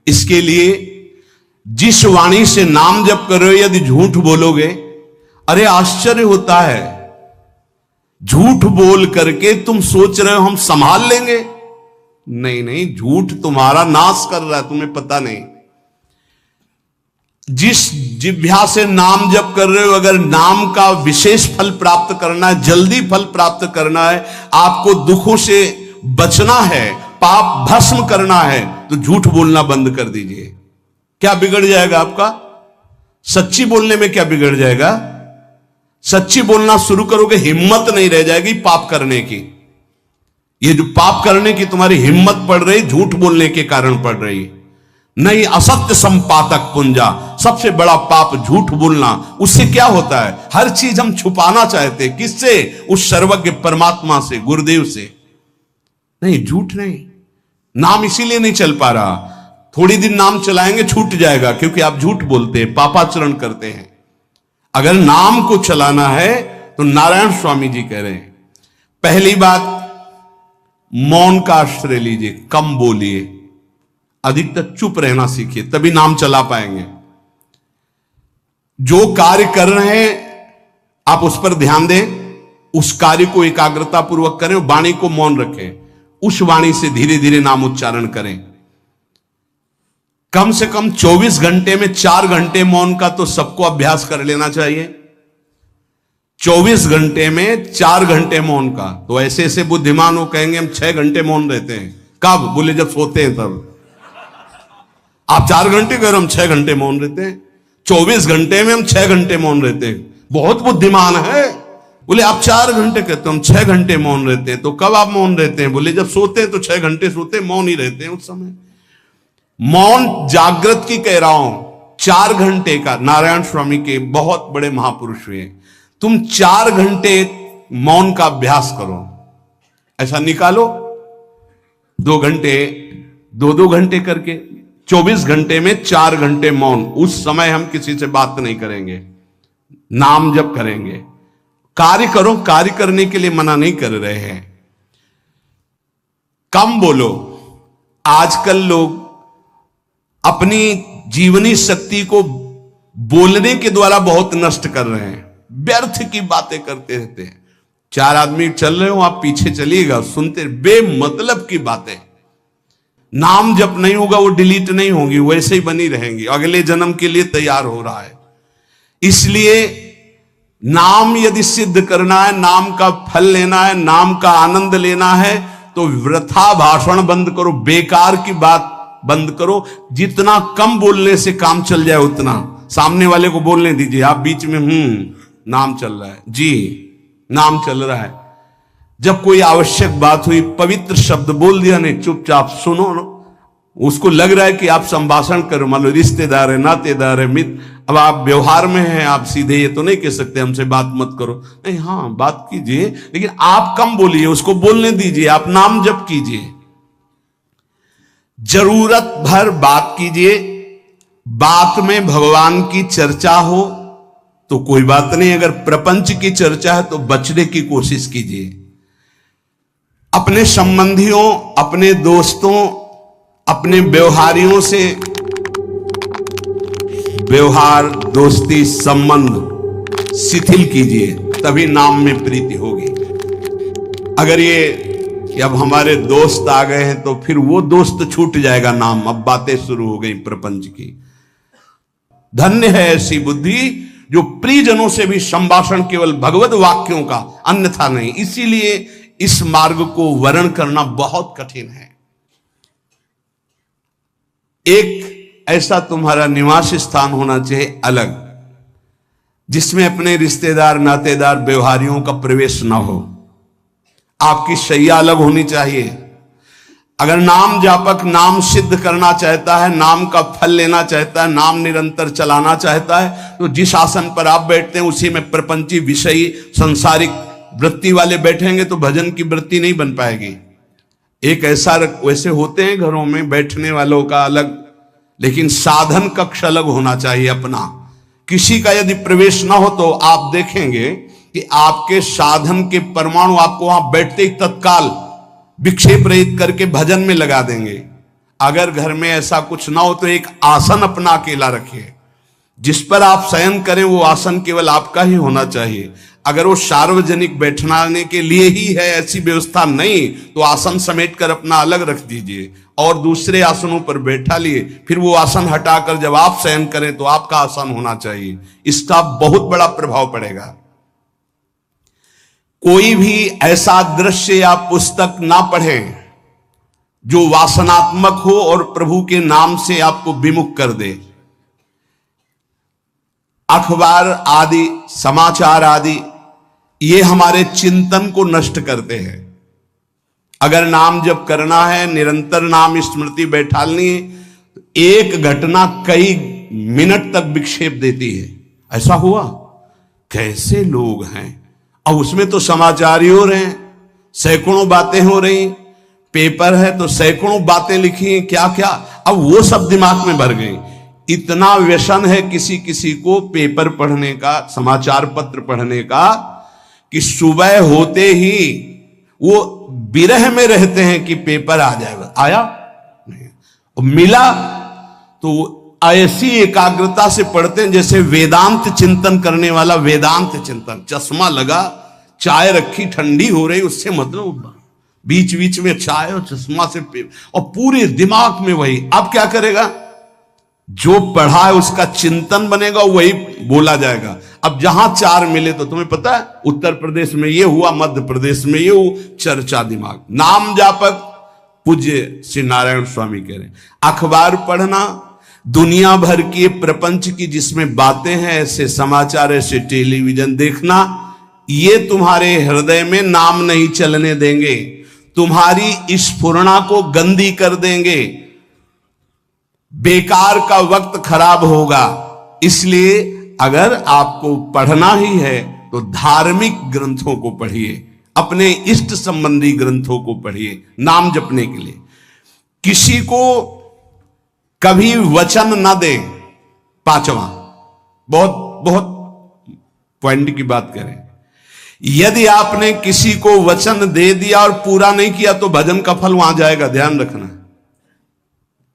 इसके लिए जिस वाणी से नाम जप कर रहे हो यदि झूठ बोलोगे, अरे आश्चर्य होता है, झूठ बोल करके तुम सोच रहे हो हम संभाल लेंगे। नहीं नहीं, झूठ तुम्हारा नाश कर रहा है, तुम्हें पता नहीं। जिस जिह्वा से नाम जप कर रहे हो, अगर नाम का विशेष फल प्राप्त करना है, जल्दी फल प्राप्त करना है, आपको दुखों से बचना है, पाप भस्म करना है, तो झूठ बोलना बंद कर दीजिए। क्या बिगड़ जाएगा आपका? सच्ची बोलने में क्या बिगड़ जाएगा? सच्ची बोलना शुरू करोगे, हिम्मत नहीं रह जाएगी पाप करने की। ये जो पाप करने की तुम्हारी हिम्मत पड़ रही, झूठ बोलने के कारण पड़ रही। नहीं, असत्य संपातक पुंजा, सबसे बड़ा पाप झूठ बोलना। उससे क्या होता है? हर चीज हम छुपाना चाहते, किससे? उस सर्वज्ञ परमात्मा से, गुरुदेव से। नहीं, झूठ नहीं। नाम इसीलिए नहीं चल पा रहा, थोड़ी दिन नाम चलाएंगे छूट जाएगा, क्योंकि आप झूठ बोलते हैं, पापाचरण करते हैं। अगर नाम को चलाना है तो नारायण स्वामी जी कह रहे हैं, पहली बात मौन का आश्रय लीजिए, कम बोलिए, अधिकतर चुप रहना सीखिए, तभी नाम चला पाएंगे। जो कार्य कर रहे हैं आप उस पर ध्यान दें, उस कार्य को एकाग्रता पूर्वक करें, वाणी को मौन रखें, उस वाणी से धीरे धीरे नाम उच्चारण करें। कम से कम 24 घंटे में 4 घंटे मौन का तो सबको अभ्यास कर लेना चाहिए। 24 घंटे में 4 घंटे मौन का। तो ऐसे ऐसे बुद्धिमान हो कहेंगे हम 6 घंटे मौन रहते हैं। कब? बोले जब सोते हैं तब। आप 4 घंटे कह रहे हम 6 घंटे मौन रहते हैं। 24 घंटे में हम 6 घंटे मौन रहते हैं, बहुत बुद्धिमान है। बोले आप 4 घंटे कहते हम 6 घंटे मौन रहते हैं। तो कब आप मौन रहते हैं? बोले जब सोते हैं तो 6 घंटे सोते हैं, मौन ही रहते हैं उस समय। मौन जागृत की कह रहा हूं, 4 घंटे का। नारायण स्वामी के बहुत बड़े महापुरुष हुए, तुम 4 घंटे मौन का अभ्यास करो, ऐसा निकालो 2 घंटे, 2-2 घंटे करके 24 घंटे में 4 घंटे मौन। उस समय हम किसी से बात नहीं करेंगे, नाम जप करेंगे। कार्य करो, कार्य करने के लिए मना नहीं कर रहे हैं। कम बोलो। आजकल लोग अपनी जीवनी शक्ति को बोलने के द्वारा बहुत नष्ट कर रहे हैं, व्यर्थ की बातें करते रहते हैं। 4 आदमी चल रहे हो, आप पीछे चलिएगा, सुनते, बेमतलब की बातें। नाम जप नहीं होगा, वो डिलीट नहीं होगी, वैसे ही बनी रहेंगी, अगले जन्म के लिए तैयार हो रहा है। इसलिए नाम यदि सिद्ध करना है, नाम का फल लेना है, नाम का आनंद लेना है, तो वृथा भाषण बंद करो, बेकार की बात बंद करो। जितना कम बोलने से काम चल जाए उतना। सामने वाले को बोलने दीजिए, आप बीच में नाम चल रहा है जी, नाम चल रहा है। जब कोई आवश्यक बात हुई, पवित्र शब्द बोल दिया, नहीं चुपचाप सुनो। उसको लग रहा है कि आप संभाषण करो, मान लो रिश्तेदार है, नातेदार है, मित्र, अब आप व्यवहार में हैं, आप सीधे ये तो नहीं कह सकते हमसे बात मत करो, नहीं, हाँ बात कीजिए, लेकिन आप कम बोलिए, उसको बोलने दीजिए, आप नाम जप कीजिए, जरूरत भर बात कीजिए। बात में भगवान की चर्चा हो तो कोई बात नहीं, अगर प्रपंच की चर्चा है तो बचने की कोशिश कीजिए। अपने संबंधियों, अपने दोस्तों, अपने व्यवहारियों से व्यवहार, दोस्ती, संबंध शिथिल कीजिए, तभी नाम में प्रीति होगी। अगर ये कि अब हमारे दोस्त आ गए हैं तो फिर वो दोस्त छूट जाएगा नाम, अब बातें शुरू हो गई प्रपंच की। धन्य है ऐसी बुद्धि जो प्रियजनों से भी संभाषण केवल भगवत वाक्यों का, अन्यथा नहीं। इसीलिए इस मार्ग को वर्ण करना बहुत कठिन है। एक ऐसा तुम्हारा निवास स्थान होना चाहिए अलग, जिसमें अपने रिश्तेदार, नातेदार, व्यवहारियों का प्रवेश ना हो। आपकी शैया अलग होनी चाहिए। अगर नाम जापक नाम सिद्ध करना चाहता है, नाम का फल लेना चाहता है, नाम निरंतर चलाना चाहता है, तो जिस आसन पर आप बैठते हैं उसी में प्रपंची, विषयी, संसारिक वृत्ति वाले बैठेंगे तो भजन की वृत्ति नहीं बन पाएगी। एक ऐसा, वैसे होते हैं घरों में बैठने वालों का अलग, लेकिन साधन कक्ष अलग होना चाहिए अपना। किसी का यदि प्रवेश ना हो तो आप देखेंगे कि आपके साधन के परमाणु आपको वहां बैठते ही तत्काल विक्षेप रहित करके भजन में लगा देंगे। अगर घर में ऐसा कुछ ना हो तो एक आसन अपना अकेला रखिए, जिस पर आप शयन करें वो आसन केवल आपका ही होना चाहिए। अगर वो सार्वजनिक बैठने के लिए ही है, ऐसी व्यवस्था नहीं, तो आसन समेट कर अपना अलग रख दीजिए और दूसरे आसनों पर बैठा लिए, फिर वो आसन हटाकर जब आप शयन करें तो आपका आसन होना चाहिए। इसका बहुत बड़ा प्रभाव पड़ेगा। कोई भी ऐसा दृश्य या पुस्तक ना पढ़ें जो वासनात्मक हो और प्रभु के नाम से आपको विमुख कर दे। अखबार आदि, समाचार आदि, ये हमारे चिंतन को नष्ट करते हैं। अगर नाम जप करना है, निरंतर नाम स्मृति बैठालनी है, एक घटना कई मिनट तक विक्षेप देती है। ऐसा हुआ, कैसे लोग हैं, अब उसमें तो समाचार ही हो रहे हैं, सैकड़ों बातें हो रही, पेपर है तो सैकड़ों बातें लिखी हैं, क्या क्या, अब वो सब दिमाग में भर गई। इतना व्यसन है किसी किसी को पेपर पढ़ने का, समाचार पत्र पढ़ने का, कि सुबह होते ही वो विरह में रहते हैं कि पेपर आ जाएगा, आया नहीं, मिला तो ऐसी एकाग्रता से पढ़ते हैं जैसे वेदांत चिंतन करने वाला वेदांत चिंतन। चश्मा लगा, चाय रखी, ठंडी हो रही, उससे मतलब बीच बीच में चाय और चश्मा से और पूरे दिमाग में वही। अब क्या करेगा, जो पढ़ा है उसका चिंतन बनेगा, वही बोला जाएगा। अब जहां चार मिले तो तुम्हें पता है, उत्तर प्रदेश में ये हुआ, मध्य प्रदेश में ये हुआ, चर्चा दिमाग। नाम जापक पूज्य श्री नारायण स्वामी कह रहे, अखबार पढ़ना, दुनिया भर की प्रपंच की जिसमें बातें हैं, ऐसे समाचार, ऐसे टेलीविजन देखना, ये तुम्हारे हृदय में नाम नहीं चलने देंगे, तुम्हारी स्फुरणा को गंदी कर देंगे, बेकार का वक्त खराब होगा। इसलिए अगर आपको पढ़ना ही है तो धार्मिक ग्रंथों को पढ़िए, अपने इष्ट संबंधी ग्रंथों को पढ़िए नाम जपने के लिए। किसी को कभी वचन न दे। पांचवा, बहुत बहुत पॉइंट की बात करें, यदि आपने किसी को वचन दे दिया और पूरा नहीं किया तो भजन का फल वहां जाएगा, ध्यान रखना।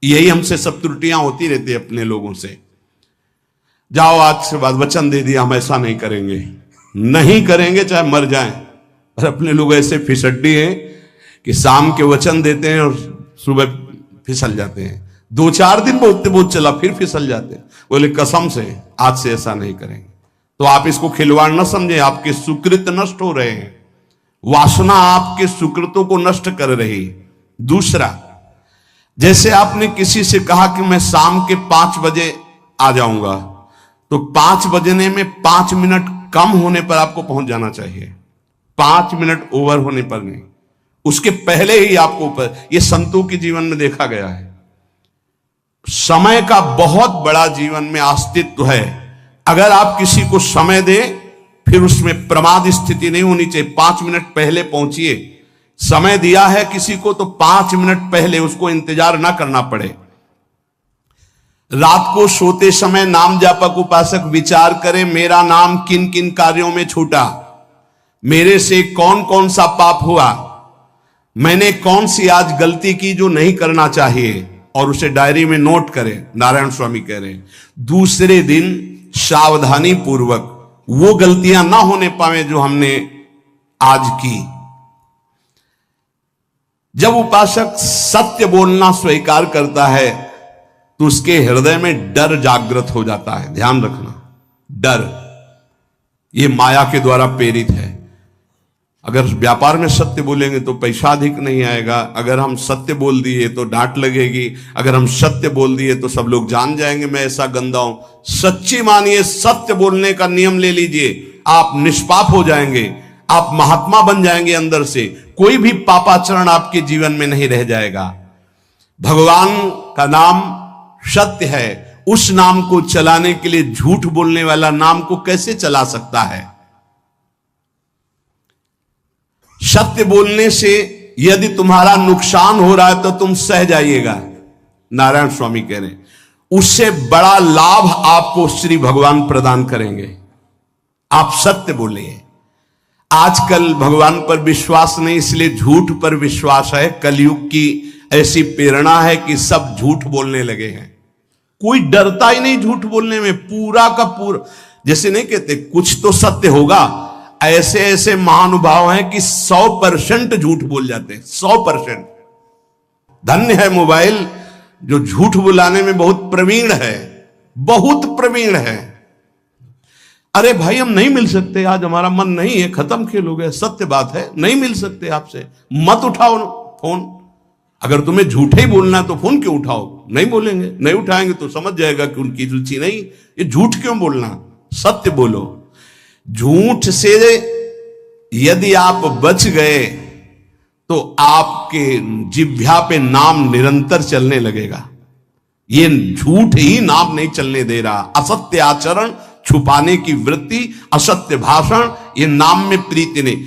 यही हमसे सब त्रुटियां होती रहती है अपने लोगों से। जाओ आज से बाद वचन दे दिया, हम ऐसा नहीं करेंगे, नहीं करेंगे चाहे मर जाएं। और अपने लोग ऐसे फिसड्डी हैं कि शाम के वचन देते हैं और सुबह फिसल जाते हैं, 2-4 दिन बहुत चला फिर फिसल जाते हैं। बोले कसम से आज से ऐसा नहीं करेंगे। तो आप इसको खिलवाड़ न समझे, आपके सुकृत नष्ट हो रहे हैं, वासना आपके सुकृतों को नष्ट कर रही। दूसरा, जैसे आपने किसी से कहा कि मैं शाम के 5 बजे आ जाऊंगा, तो 5 बजने में 5 मिनट कम होने पर आपको पहुंच जाना चाहिए, 5 मिनट ओवर होने पर नहीं, उसके पहले ही आपको ऊपर। यह संतों के जीवन में देखा गया है। समय का बहुत बड़ा जीवन में अस्तित्व है। अगर आप किसी को समय दें, फिर उसमें प्रमाद स्थिति नहीं होनी चाहिए। 5 मिनट पहले पहुंचिए। समय दिया है किसी को तो 5 मिनट पहले उसको इंतजार ना करना पड़े। रात को सोते समय नाम जापक उपासक विचार करें, मेरा नाम किन किन कार्यों में छूटा, मेरे से कौन कौन सा पाप हुआ, मैंने कौन सी आज गलती की जो नहीं करना चाहिए, और उसे डायरी में नोट करें। नारायण स्वामी कह रहे हैं दूसरे दिन सावधानी पूर्वक वो गलतियां ना होने पावे जो हमने आज की। जब उपासक सत्य बोलना स्वीकार करता है तो उसके हृदय में डर जागृत हो जाता है। ध्यान रखना, डर ये माया के द्वारा प्रेरित है। अगर व्यापार में सत्य बोलेंगे तो पैसा अधिक नहीं आएगा, अगर हम सत्य बोल दिए तो डांट लगेगी, अगर हम सत्य बोल दिए तो सब लोग जान जाएंगे मैं ऐसा गंदा हूं। सच्ची मानिए, सत्य बोलने का नियम ले लीजिए, आप निष्पाप हो जाएंगे, आप महात्मा बन जाएंगे अंदर से, कोई भी पापाचरण आपके जीवन में नहीं रह जाएगा। भगवान का नाम सत्य है, उस नाम को चलाने के लिए झूठ बोलने वाला नाम को कैसे चला सकता है। सत्य बोलने से यदि तुम्हारा नुकसान हो रहा है तो तुम सह जाइएगा। नारायण स्वामी कह रहे हैं उससे बड़ा लाभ आपको श्री भगवान प्रदान करेंगे। आप सत्य बोलिए। आजकल भगवान पर विश्वास नहीं, इसलिए झूठ पर विश्वास है। कलयुग की ऐसी प्रेरणा है कि सब झूठ बोलने लगे हैं। कोई डरता ही नहीं झूठ बोलने में, पूरा का पूरा। जैसे नहीं कहते कुछ तो सत्य होगा, ऐसे ऐसे महानुभाव हैं कि 100% झूठ बोल जाते हैं, 100%। धन्य है मोबाइल जो झूठ बुलाने में बहुत प्रवीण है, बहुत प्रवीण है। अरे भाई हम नहीं मिल सकते, आज हमारा मन नहीं है, खत्म खेल हो गया, सत्य बात है, नहीं मिल सकते आपसे, मत उठाओ फोन। अगर तुम्हें झूठे ही बोलना है तो फोन क्यों उठाओ? नहीं बोलेंगे, नहीं उठाएंगे तो समझ जाएगा कि उनकी रुचि नहीं। ये झूठ क्यों बोलना, सत्य बोलो। झूठ से यदि आप बच गए तो आपके जिह्वा पे नाम निरंतर चलने लगेगा। ये झूठ ही नाम नहीं चलने दे रहा। असत्य आचरण, छुपाने की वृत्ति, असत्य भाषण, ये नाम में प्रीति नहीं।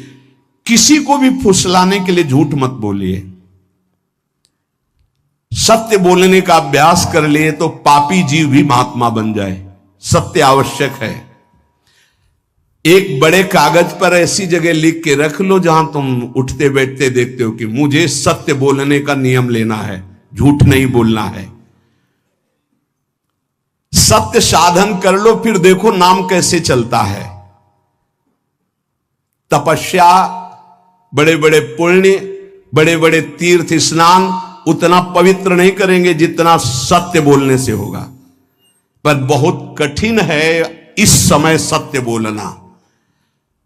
किसी को भी फुसलाने के लिए झूठ मत बोलिए। सत्य बोलने का अभ्यास कर लिए तो पापी जीव भी महात्मा बन जाए। सत्य आवश्यक है। एक बड़े कागज पर ऐसी जगह लिख के रख लो जहां तुम उठते बैठते देखते हो कि मुझे सत्य बोलने का नियम लेना है, झूठ नहीं बोलना है। सत्य साधन कर लो, फिर देखो नाम कैसे चलता है। तपस्या, बड़े बड़े पुण्य, बड़े बड़े तीर्थ स्नान उतना पवित्र नहीं करेंगे जितना सत्य बोलने से होगा। पर बहुत कठिन है इस समय सत्य बोलना।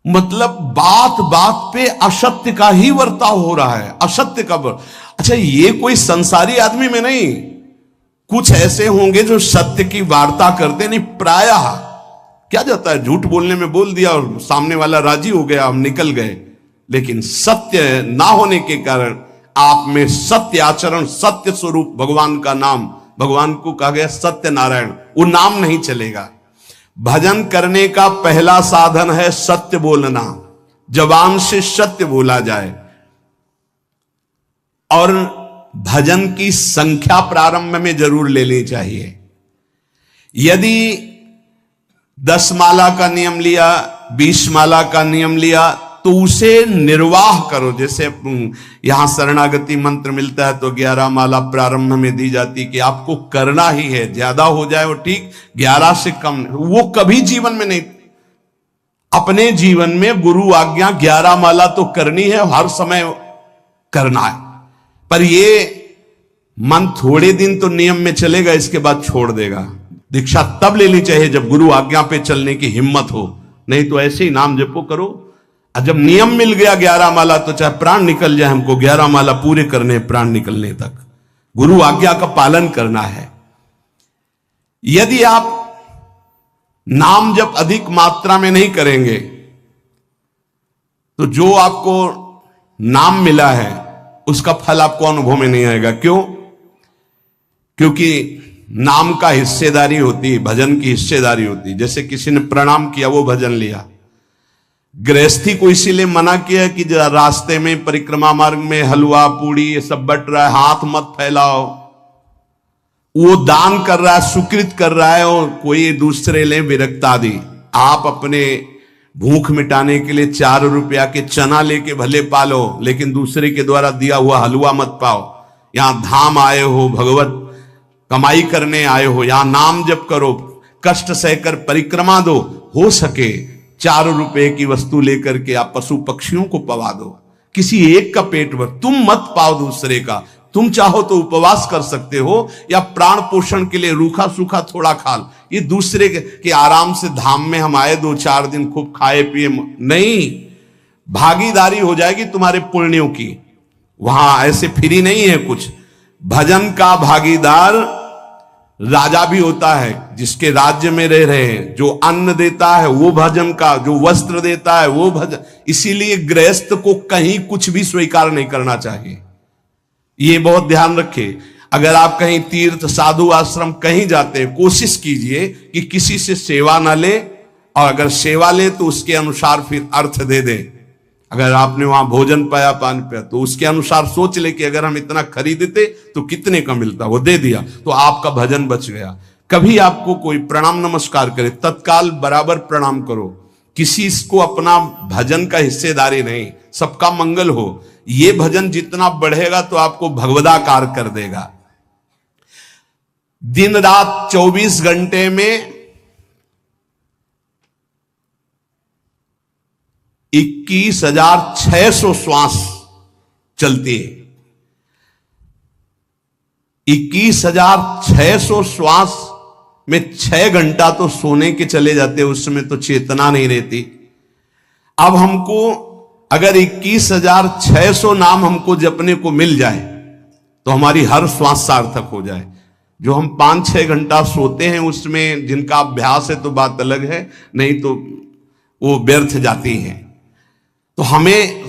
मतलब बात बात पे असत्य का ही वर्ताव हो रहा है, असत्य का अच्छा, ये कोई संसारी आदमी में नहीं, कुछ ऐसे होंगे जो सत्य की वार्ता करते नहीं। प्रायः क्या जाता है, झूठ बोलने में बोल दिया और सामने वाला राजी हो गया, हम निकल गए। लेकिन सत्य ना होने के कारण आप में सत्य आचरण, सत्य स्वरूप भगवान का नाम, भगवान को कहा गया सत्य नारायण, वो नाम नहीं चलेगा। भजन करने का पहला साधन है सत्य बोलना। जबान से सत्य बोला जाए। और भजन की संख्या प्रारंभ में जरूर लेनी चाहिए। यदि 10 माला का नियम लिया, 20 माला का नियम लिया, तो उसे निर्वाह करो। जैसे यहां शरणागति मंत्र मिलता है तो 11 माला प्रारंभ में दी जाती कि आपको करना ही है, ज्यादा हो जाए वो ठीक, 11 से कम वो कभी जीवन में नहीं। अपने जीवन में गुरु आज्ञा 11 माला तो करनी है, हर समय करना है। पर ये मन थोड़े दिन तो नियम में चलेगा, इसके बाद छोड़ देगा। दीक्षा तब लेनी चाहिए जब गुरु आज्ञा पे चलने की हिम्मत हो, नहीं तो ऐसे ही नाम जपो करो। जब नियम मिल गया 11 माला तो चाहे प्राण निकल जाए, हमको 11 माला पूरे करने, प्राण निकलने तक गुरु आज्ञा का पालन करना है। यदि आप नाम जप अधिक मात्रा में नहीं करेंगे तो जो आपको नाम मिला है उसका फल आपको अनुभव में नहीं आएगा। क्यों? क्योंकि नाम का हिस्सेदारी होती है, भजन की हिस्सेदारी होती है। जैसे किसी ने प्रणाम किया, वो भजन लिया। गृहस्थी को इसीलिए मना किया है कि रास्ते में परिक्रमा मार्ग में हलवा पूड़ी ये सब बट रहा है, हाथ मत फैलाओ। वो दान कर रहा है, सुकृत कर रहा है, और कोई दूसरे ले विरक्त आदि। आप अपने भूख मिटाने के लिए 4 रुपया के चना लेके भले पालो, लेकिन दूसरे के द्वारा दिया हुआ हलवा मत पाओ। यहां धाम आए हो, भगवत कमाई करने आए हो, यहां नाम जप करो, कष्ट सहकर परिक्रमा दो। हो सके 4 रुपए की वस्तु लेकर के आप पशु पक्षियों को पवा दो, किसी एक का पेट भर। तुम मत पाओ दूसरे का। तुम चाहो तो उपवास कर सकते हो, या प्राण पोषण के लिए रूखा सूखा थोड़ा खा लो। ये दूसरे के आराम से धाम में हम आए 2-4 दिन खूब खाए पिए नहीं, भागीदारी हो जाएगी तुम्हारे पुण्यों की। वहां ऐसे फ्री नहीं है कुछ। भजन का भागीदार राजा भी होता है, जिसके राज्य में रह रहे हैं। जो अन्न देता है वो भजन का, जो वस्त्र देता है वो भजन। इसीलिए गृहस्थ को कहीं कुछ भी स्वीकार नहीं करना चाहिए। ये बहुत ध्यान रखें। अगर आप कहीं तीर्थ साधु आश्रम कहीं जाते हैं, कोशिश कीजिए कि किसी से सेवा ना ले, और अगर सेवा ले तो उसके अनुसार फिर अर्थ दे दे। अगर आपने वहां भोजन पाया, पान पाया, तो उसके अनुसार सोच ले कि अगर हम इतना खरीदते तो कितने का मिलता, वो दे दिया तो आपका भजन बच गया। कभी आपको कोई प्रणाम नमस्कार करे, तत्काल बराबर प्रणाम करो। किसी को अपना भजन का हिस्सेदारी नहीं, सबका मंगल हो। ये भजन जितना बढ़ेगा तो आपको भगवदाकार कर देगा। दिन रात 24 घंटे में 21,600 श्वास चलती है। 21,600 श्वास में 6 घंटा तो सोने के चले जाते, उसमें तो चेतना नहीं रहती। अब हमको अगर 21,600 नाम हमको जपने को मिल जाए तो हमारी हर श्वास सार्थक हो जाए। जो हम 5-6 घंटा सोते हैं उसमें जिनका अभ्यास है तो बात अलग है, नहीं तो वो व्यर्थ जाती है। तो हमें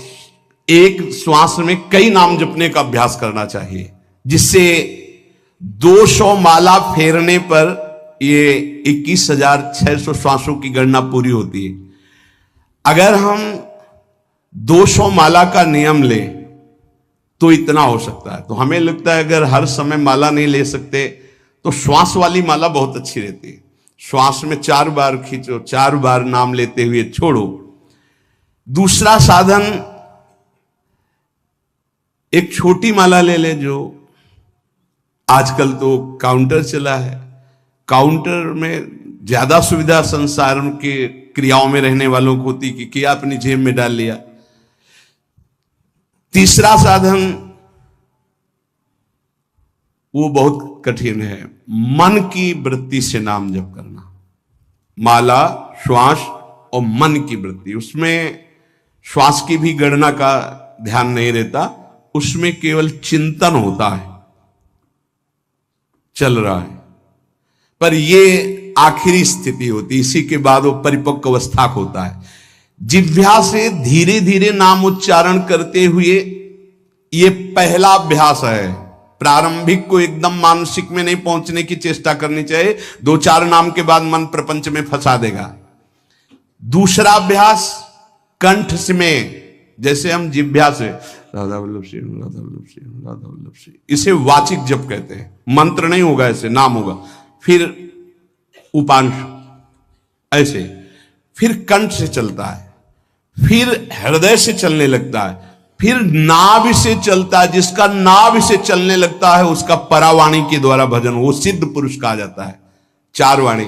एक श्वास में कई नाम जपने का अभ्यास करना चाहिए, जिससे 200 माला फेरने पर ये 21,600 श्वासों की गणना पूरी होती है। अगर हम 200 माला का नियम लें तो इतना हो सकता है। तो हमें लगता है अगर हर समय माला नहीं ले सकते तो श्वास वाली माला बहुत अच्छी रहती है। श्वास में 4 बार खींचो, 4 बार नाम लेते हुए छोड़ो। दूसरा साधन, एक छोटी माला ले ले, जो आजकल तो काउंटर चला है। काउंटर में ज्यादा सुविधा संसार के क्रियाओं में रहने वालों को होती कि किया अपनी जेब में डाल लिया। तीसरा साधन वो बहुत कठिन है, मन की वृत्ति से नाम जप करना। माला, श्वास और मन की वृत्ति, उसमें श्वास की भी गणना का ध्यान नहीं रहता, उसमें केवल चिंतन होता है, चल रहा है। पर ये आखिरी स्थिति होती, इसी के बाद वो परिपक्व अवस्था होता है। जिह्वा से धीरे धीरे नाम उच्चारण करते हुए ये पहला अभ्यास है। प्रारंभिक को एकदम मानसिक में नहीं पहुंचने की चेष्टा करनी चाहिए, 2-4 नाम के बाद मन प्रपंच में फंसा देगा। दूसरा अभ्यास कंठ से में, जैसे हम जिह्वा से राधा वल्लभ श्री राधा वल्लभ श्री राधा वल्लभ श्री, इसे वाचिक जप कहते हैं। मंत्र नहीं होगा, ऐसे नाम होगा। फिर उपांश ऐसे, फिर कंठ से चलता है, फिर हृदय से चलने लगता है, फिर नाभि से चलता है। जिसका नाभि से चलने लगता है उसका परावाणी के द्वारा भजन, वो सिद्ध पुरुष कहा जाता है। 4 वाणी,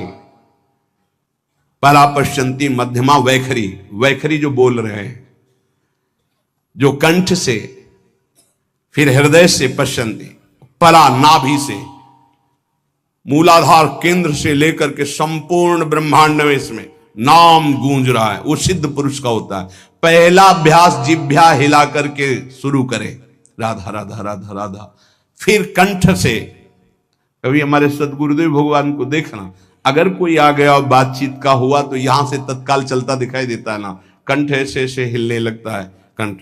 परा, पश्चंती, मध्यमा, वैखरी। वैखरी जो बोल रहे हैं, जो कंठ से, फिर हृदय से पश्चंती, परा नाभि से, मूलाधार केंद्र से लेकर के संपूर्ण ब्रह्मांड में इसमें नाम गूंज रहा है, वो सिद्ध पुरुष का होता है। पहला अभ्यास जिह्वा हिला करके शुरू करें, राधा राधा राधा राधा। फिर कंठ से, कभी हमारे सदगुरुदेव भगवान को देखना, अगर कोई आ गया और बातचीत का हुआ तो यहां से तत्काल चलता दिखाई देता है ना, कंठ ऐसे ऐसे हिलने लगता है कंठ।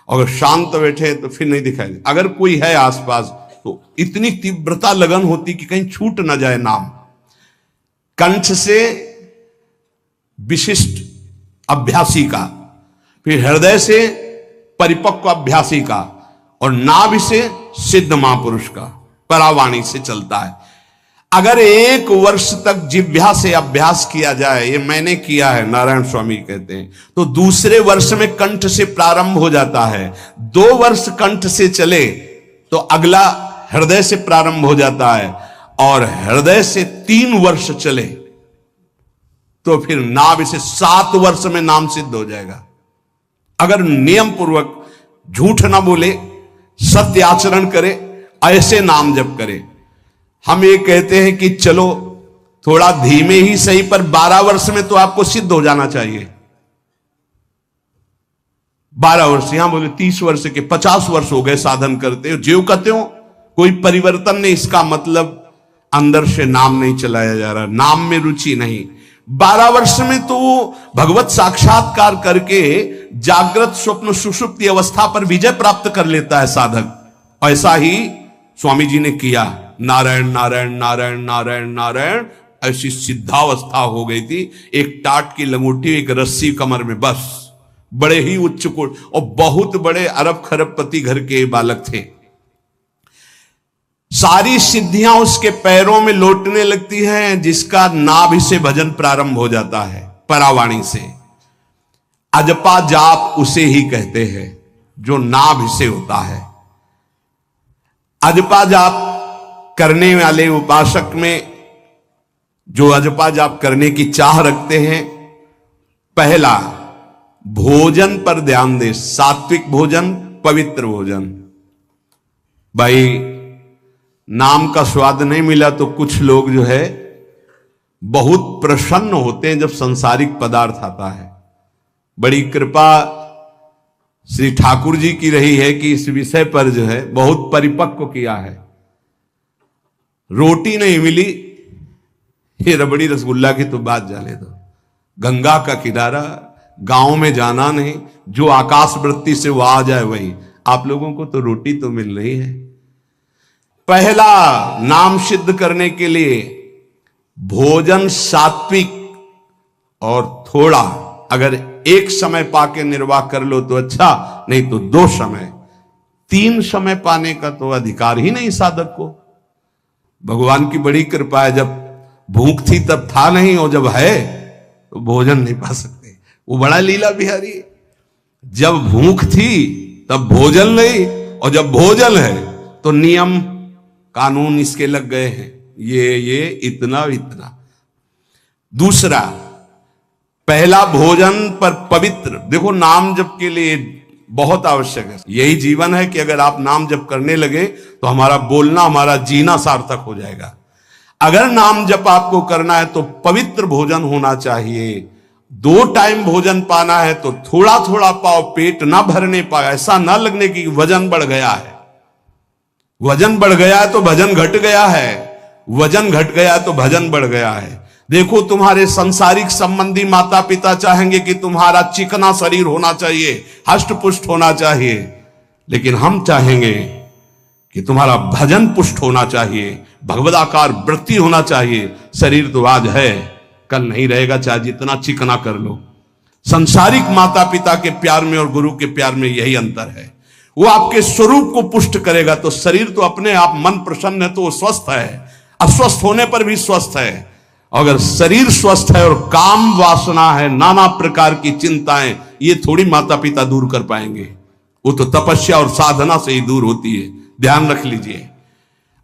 अगर शांत बैठे तो फिर नहीं दिखाई देता। अगर कोई है आसपास तो इतनी तीव्रता लगन होती कि कहीं छूट ना जाए नाम। कंठ से विशिष्ट अभ्यासी का, फिर हृदय से परिपक्व अभ्यासी का, और नाभि से सिद्ध महापुरुष का, परावाणी से चलता है। अगर 1 वर्ष तक जिह्वा से अभ्यास किया जाए, ये मैंने किया है, नारायण स्वामी कहते हैं, तो दूसरे वर्ष में कंठ से प्रारंभ हो जाता है। 2 वर्ष कंठ से चले तो अगला हृदय से प्रारंभ हो जाता है, और हृदय से 3 वर्ष चले तो फिर नाभि से 7 वर्ष में नाम सिद्ध हो जाएगा। अगर नियम पूर्वक झूठ ना बोले, सत्य आचरण करे, ऐसे नाम जप करे। हम ये कहते हैं कि चलो थोड़ा धीमे ही सही, पर 12 वर्ष में तो आपको सिद्ध हो जाना चाहिए। 12 वर्ष, यहां बोले 30 वर्ष के 50 वर्ष हो गए साधन करते हो, ज्यों कहते हो कोई परिवर्तन नहीं। इसका मतलब अंदर से नाम नहीं चलाया जा रहा, नाम में रुचि नहीं। 12 वर्ष में तो भगवत साक्षात्कार करके जागृत स्वप्न सुषुप्ति अवस्था पर विजय प्राप्त कर लेता है साधक। ऐसा ही स्वामी जी ने किया। नारायण नारायण नारायण नारायण नारायण, ऐसी सिद्धावस्था हो गई थी। एक टाट की लंगोटी, एक रस्सी कमर में, बस। बड़े ही उच्च कोट और बहुत बड़े अरब खरबपति घर के बालक थे। सारी सिद्धियां उसके पैरों में लौटने लगती हैं, जिसका नाभि से भजन प्रारंभ हो जाता है, परावाणी से। अजपा जाप उसे ही कहते हैं। जो नाभि से होता है। अजपा जाप करने वाले उपासक में जो अजपा जाप करने की चाह रखते हैं, पहला भोजन पर ध्यान दे, सात्विक भोजन, पवित्र भोजन। भाई नाम का स्वाद नहीं मिला तो कुछ लोग जो है बहुत प्रसन्न होते हैं जब सांसारिक पदार्थ आता है। बड़ी कृपा श्री ठाकुर जी की रही है कि इस विषय पर जो है बहुत परिपक्व किया है। रोटी नहीं मिली, ये रबड़ी रसगुल्ला की तो बात जाने दो। गंगा का किनारा, गांव में जाना नहीं, जो आकाश वृत्ति से वो आ जाए वही। आप लोगों को तो रोटी तो मिल रही है। पहला नाम सिद्ध करने के लिए भोजन सात्विक और थोड़ा, अगर एक समय पाके निर्वाह कर लो तो अच्छा, नहीं तो 2 समय, 3 समय पाने का तो अधिकार ही नहीं साधक को। भगवान की बड़ी कृपा है, जब भूख थी तब था नहीं, और जब है तो भोजन नहीं पा सकते। वो बड़ा लीला बिहारी है। जब भूख थी तब भोजन नहीं, और जब भोजन है तो नियम कानून इसके लग गए हैं, ये इतना इतना। दूसरा, पहला भोजन पर पवित्र। देखो नाम जप के लिए बहुत आवश्यक है, यही जीवन है कि अगर आप नाम जप करने लगे तो हमारा बोलना, हमारा जीना सार्थक हो जाएगा। अगर नाम जप आपको करना है तो पवित्र भोजन होना चाहिए। 2 टाइम भोजन पाना है तो थोड़ा थोड़ा पाओ, पेट ना भरने पाए, ऐसा ना लगने की वजन बढ़ गया है। वजन बढ़ गया है तो भजन घट गया है, वजन घट गया तो भजन बढ़ गया है। देखो तुम्हारे संसारिक संबंधी माता पिता चाहेंगे कि तुम्हारा चिकना शरीर होना चाहिए, हष्ट पुष्ट होना चाहिए, लेकिन हम चाहेंगे कि तुम्हारा भजन पुष्ट होना चाहिए, भगवदाकार वृत्ति होना चाहिए। शरीर तो आज है, कल नहीं रहेगा, चाहे जितना चिकना कर लो। संसारिक माता पिता के प्यार में और गुरु के प्यार में यही अंतर है। वो आपके स्वरूप को पुष्ट करेगा तो शरीर तो अपने आप, मन प्रसन्न है तो वो स्वस्थ है, अस्वस्थ होने पर भी स्वस्थ है। अगर शरीर स्वस्थ है और काम वासना है, नाना प्रकार की चिंताएं, ये थोड़ी माता पिता दूर कर पाएंगे। वो तो तपस्या और साधना से ही दूर होती है, ध्यान रख लीजिए।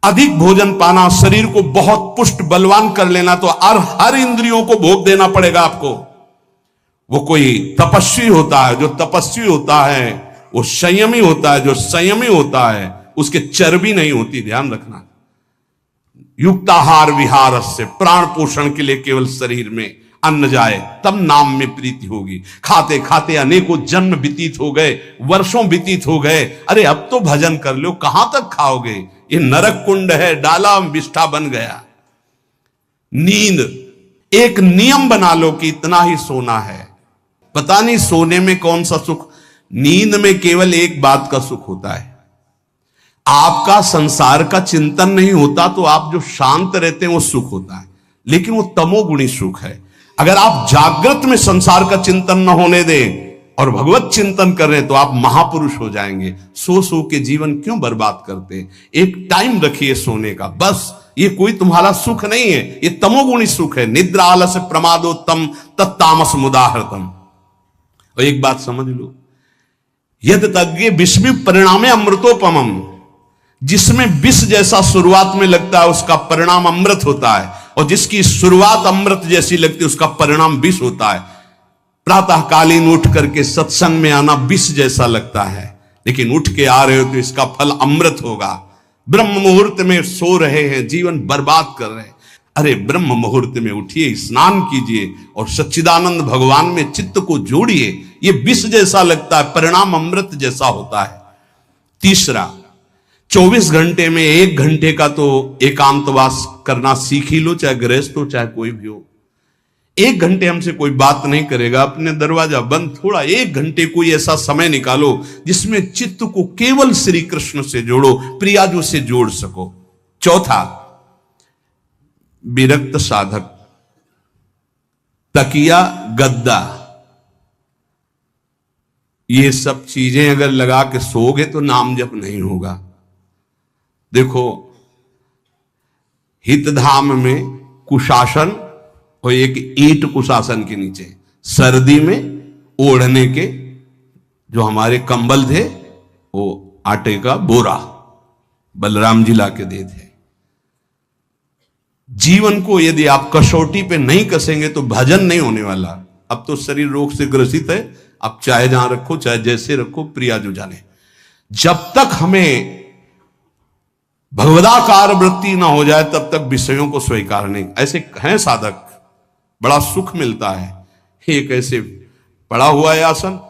अधिक भोजन पाना, शरीर को बहुत पुष्ट बलवान कर लेना, तो हर इंद्रियों को भोग देना पड़ेगा आपको। वो कोई तपस्वी होता है, जो तपस्वी होता है वो संयमी होता है, जो संयमी होता है उसके चर्बी नहीं होती, ध्यान रखना। युक्ताहार विहार से, प्राण पोषण के लिए केवल शरीर में अन्न जाए तब नाम में प्रीति होगी। खाते खाते अनेकों जन्म व्यतीत हो गए, वर्षों व्यतीत हो गए, अरे अब तो भजन कर लो, कहां तक खाओगे? ये नरक कुंड है, डाला विष्ठा बन गया। नींद, एक नियम बना लो कि इतना ही सोना है। पता नहीं सोने में कौन सा सुख, नींद में केवल एक बात का सुख होता है, आपका संसार का चिंतन नहीं होता, तो आप जो शांत रहते हैं वो सुख होता है, लेकिन वो तमोगुणी सुख है। अगर आप जागृत में संसार का चिंतन न होने दें और भगवत चिंतन कर रहे हैं तो आप महापुरुष हो जाएंगे। सो सो के जीवन क्यों बर्बाद करते हैं? एक टाइम रखिए सोने का, बस। ये कोई तुम्हारा सुख नहीं है, ये तमोगुणी सुख है। निद्रा आलस प्रमादोत्तम तत्तामस मुदाहृतम। और एक बात समझ लो, यद तज्ञे विस्मि परिणामे अमृतोपमम, जिसमें विष जैसा शुरुआत में लगता है उसका परिणाम अमृत होता है, और जिसकी शुरुआत अमृत जैसी लगती है उसका परिणाम विष होता है। प्रातःकालीन उठ करके सत्संग में आना विष जैसा लगता है, लेकिन उठ के आ रहे हो तो इसका फल अमृत होगा। ब्रह्म मुहूर्त में सो रहे हैं, जीवन बर्बाद कर रहे हैं, अरे ब्रह्म मुहूर्त में उठिए, स्नान कीजिए और सच्चिदानंद भगवान में चित्त को जोड़िए। ये विष जैसा लगता है, परिणाम अमृत जैसा होता है। तीसरा, 24 घंटे में 1 घंटे का तो एकांतवास करना सीख ही लो, चाहे गृहस्थ हो चाहे कोई भी हो। 1 घंटे हमसे कोई बात नहीं करेगा, अपने दरवाजा बंद, थोड़ा 1 घंटे कोई ऐसा समय निकालो जिसमें चित्त को केवल श्री कृष्ण से जोड़ो, प्रियाजू से जोड़ सको। चौथा, विरक्त साधक, तकिया गद्दा, ये सब चीजें अगर लगा के सोओगे तो नाम जप नहीं होगा। देखो, हितधाम में कुशासन और एक ईंट कुशासन के नीचे, सर्दी में ओढ़ने के जो हमारे कंबल थे वो आटे का बोरा बलराम जी ला के दे थे। जीवन को यदि आप कसौटी पे नहीं कसेंगे तो भजन नहीं होने वाला। अब तो शरीर रोग से ग्रसित है, आप चाहे जहां रखो चाहे जैसे रखो, प्रिया जो जाने। जब तक हमें भगवदाकार वृत्ति ना हो जाए तब तक विषयों को स्वीकार नहीं। ऐसे हैं साधक, बड़ा सुख मिलता है। एक ऐसे पड़ा हुआ है आसन,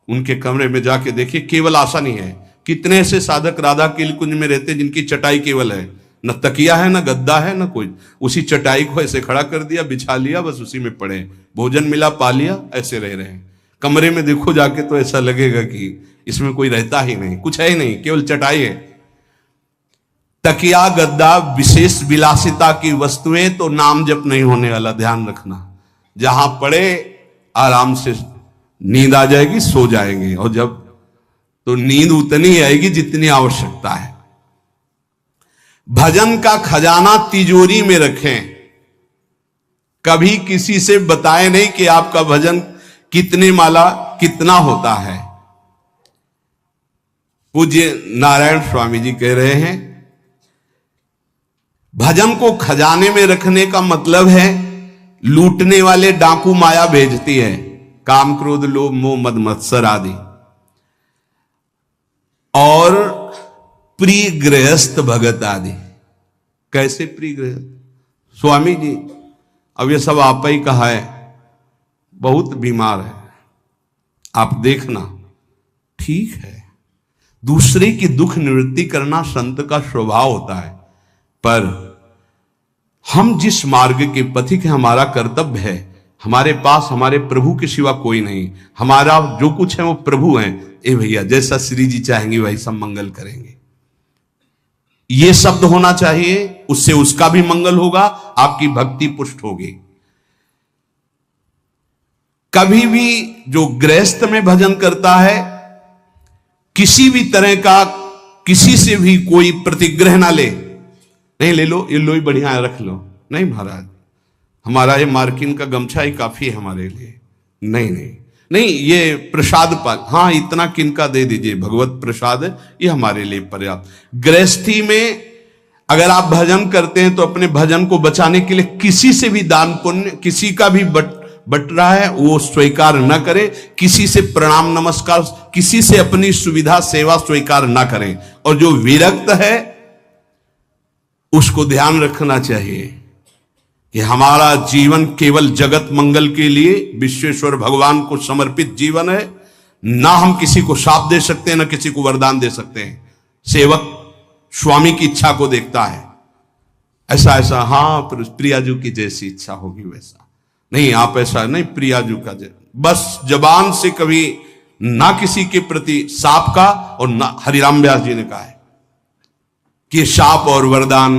उनके कमरे में जाके देखिए, केवल आसन ही है। कितने ऐसे साधक राधा के कुंज में रहते हैं जिनकी चटाई केवल है, न तकिया है, न गद्दा है, न कोई। उसी चटाई को ऐसे खड़ा कर दिया, बिछा लिया, बस उसी में पड़े, भोजन मिला पा लिया, ऐसे रह रहे हैं। कमरे में देखो जाके तो ऐसा लगेगा कि इसमें कोई रहता ही नहीं, कुछ है ही नहीं, केवल चटाई है। तकिया गद्दा विशेष विलासिता की वस्तुएं तो नाम जप नहीं होने वाला, ध्यान रखना। जहां पड़े आराम से नींद आ जाएगी, सो जाएंगे, और जब तो नींद उतनी आएगी जितनी आवश्यकता है। भजन का खजाना तिजोरी में रखें, कभी किसी से बताएं नहीं कि आपका भजन कितने माला कितना होता है। पूज्य नारायण स्वामी जी कह रहे हैं, भजन को खजाने में रखने का मतलब है लूटने वाले डाकू माया भेजती है, काम क्रोध लोभ मोह मद मत्सर आदि, और प्रिय गृहस्थ भगत आदि। कैसे प्रिय गृहस्थ? स्वामी जी अब ये सब आप ही कहा है, बहुत बीमार है, आप देखना। ठीक है, दूसरे की दुख निवृत्ति करना संत का स्वभाव होता है, पर हम जिस मार्ग के पथिक हैं, हमारा कर्तव्य है। हमारे पास हमारे प्रभु के सिवा कोई नहीं, हमारा जो कुछ है वो प्रभु हैं। ए भैया, जैसा श्री जी चाहेंगे वही सब मंगल करेंगे, ये शब्द होना चाहिए। उससे उसका भी मंगल होगा, आपकी भक्ति पुष्ट होगी। कभी भी जो गृहस्थ में भजन करता है, किसी भी तरह का किसी से भी कोई प्रतिग्रह ना ले। नहीं ले लो, ये लो ही बढ़िया है, रख लो। नहीं महाराज, हमारा ये मार्किन का गमछा ही काफी है हमारे लिए। नहीं नहीं नहीं, ये प्रसाद पाल, हाँ इतना किनका दे दीजिए, भगवत प्रसाद है, ये हमारे लिए पर्याप्त। गृहस्थी में अगर आप भजन करते हैं तो अपने भजन को बचाने के लिए किसी से भी दान पुण्य, किसी का भी बट रहा है वो स्वीकार न करें, किसी से प्रणाम नमस्कार, किसी से अपनी सुविधा सेवा स्वीकार न करें। और जो विरक्त है उसको ध्यान रखना चाहिए कि हमारा जीवन केवल जगत मंगल के लिए विश्वेश्वर भगवान को समर्पित जीवन है। ना हम किसी को शाप दे सकते हैं, ना किसी को वरदान दे सकते हैं। सेवक स्वामी की इच्छा को देखता है, ऐसा ऐसा, हाँ प्रियाजू की जैसी इच्छा होगी वैसा। नहीं, आप ऐसा नहीं, प्रियाजू का बस जबान से कभी ना किसी के प्रति शाप का, और ना हरिराम व्यास जी ने कहा है कि शाप और वरदान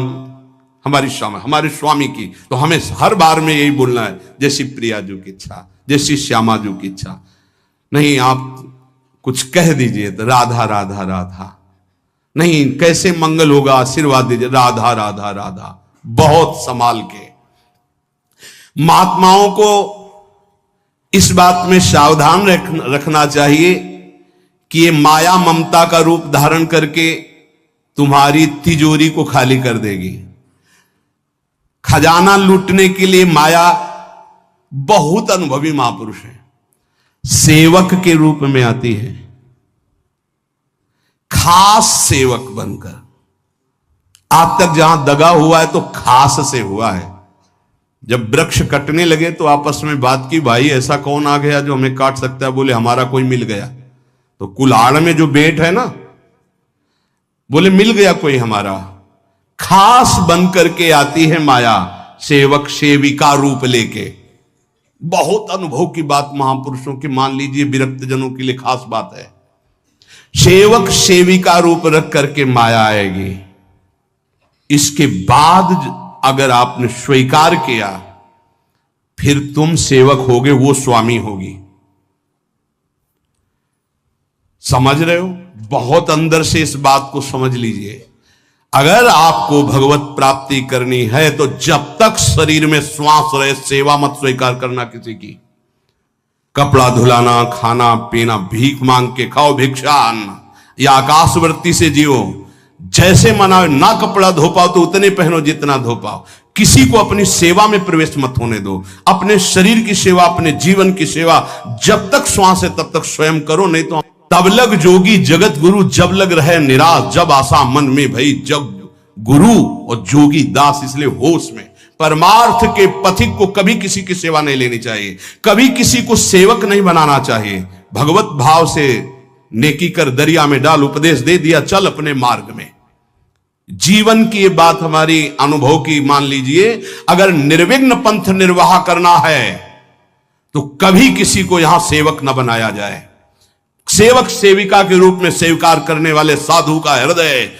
हमारे स्वामी की, तो हमें हर बार में यही बोलना है, जैसी प्रियाजू की इच्छा, जैसी श्यामाजू की इच्छा। नहीं, आप कुछ कह दीजिए तो राधा राधा राधा, नहीं कैसे मंगल होगा, आशीर्वाद दीजिए राधा राधा राधा, बहुत संभाल के। महात्माओं को इस बात में सावधान रखना चाहिए कि ये माया ममता का रूप धारण करके तुम्हारी तिजोरी को खाली कर देगी। खजाना लूटने के लिए माया बहुत अनुभवी महापुरुष है, सेवक के रूप में आती है, खास सेवक बनकर। आज तक जहां दगा हुआ है तो खास से हुआ है। जब वृक्ष कटने लगे तो आपस में बात की, भाई ऐसा कौन आ गया जो हमें काट सकता है? बोले हमारा कोई मिल गया। तो कुल्हाड़ में जो बेट है ना, बोले मिल गया कोई हमारा। खास बनकर के आती है माया, सेवक सेविका रूप लेके। बहुत अनुभव की बात महापुरुषों की, मान लीजिए विरक्त जनों के लिए खास बात है। सेवक सेविका रूप रख करके माया आएगी। इसके बाद अगर आपने स्वीकार किया, फिर तुम सेवक होगे, वो स्वामी होगी। समझ रहे हो? बहुत अंदर से इस बात को समझ लीजिए। अगर आपको भगवत प्राप्ति करनी है तो जब तक शरीर में श्वास रहे, सेवा मत स्वीकार करना किसी की। कपड़ा धुलाना, खाना पीना, भीख मांग के खाओ, भिक्षा अन्न। या आकाशवृत्ति से जियो, जैसे मना ना कपड़ा धो पाओ तो उतने पहनो जितना धो पाओ। किसी को अपनी सेवा में प्रवेश मत होने दो। अपने शरीर की सेवा, अपने जीवन की सेवा जब तक श्वास है तब तक स्वयं करो, नहीं तो तब लग जोगी जगत गुरु, जब लग रहे निराश, जब आशा मन में भई, जब गुरु और जोगी दास। इसलिए होश में परमार्थ के पथिक को कभी किसी की सेवा नहीं लेनी चाहिए, कभी किसी को सेवक नहीं बनाना चाहिए। भगवत भाव से नेकी कर दरिया में डाल, उपदेश दे दिया, चल अपने मार्ग में। जीवन की ये बात हमारी अनुभव की मान लीजिए, अगर निर्विघ्न पंथ निर्वाह करना है तो कभी किसी को यहां सेवक न बनाया जाए। सेवक सेविका के रूप में स्वीकार करने वाले साधु का हृदय